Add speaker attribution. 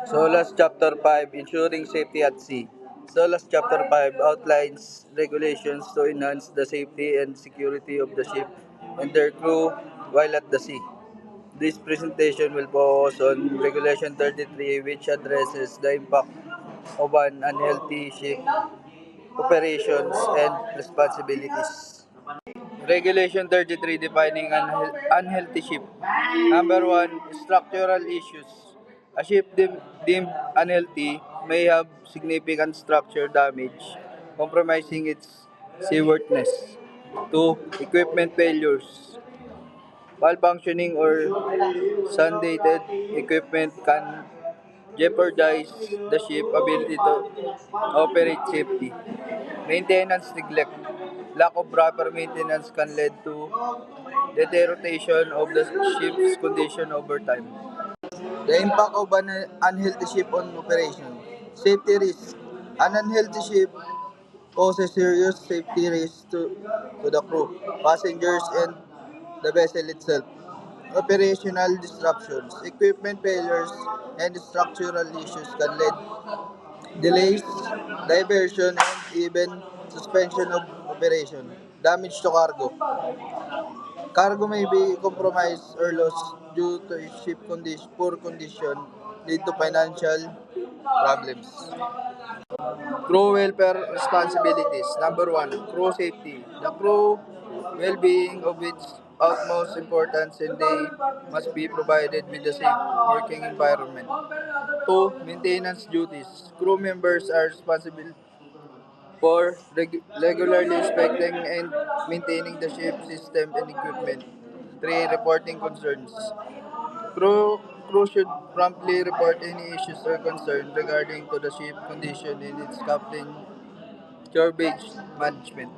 Speaker 1: SOLAS Chapter 5, Ensuring Safety at Sea. SOLAS Chapter 5 outlines regulations to enhance the safety and security of the ship and their crew while at the sea. This presentation will focus on Regulation 33, which addresses the impact of an unhealthy ship operations and responsibilities. Regulation 33 defining unhealthy ship. Number 1, structural issues. A ship deemed unhealthy may have significant structure damage, compromising its seaworthiness. 2, equipment failures. Malfunctioning or sundated equipment can jeopardize the ship ability to operate safely. Maintenance neglect. Lack of proper maintenance can lead to deterioration of the ship's condition over time. The impact of an unhealthy ship on operation. Safety risk. An unhealthy ship poses serious safety risks to the crew, passengers, and the vessel itself. Operational disruptions. Equipment failures and structural issues can lead delays, diversion, and even suspension of operation. Damage to cargo. Cargo may be compromised or lost due to poor condition, lead to financial problems. Crew welfare responsibilities. Number 1, crew safety. The crew well-being of its utmost importance and they must be provided with a safe working environment. 2, maintenance duties. Crew members are responsible for regularly inspecting and maintaining the ship system and equipment. 3, reporting concerns. Crew, crew should promptly report any issues or concerns regarding to the ship condition and its captain garbage management.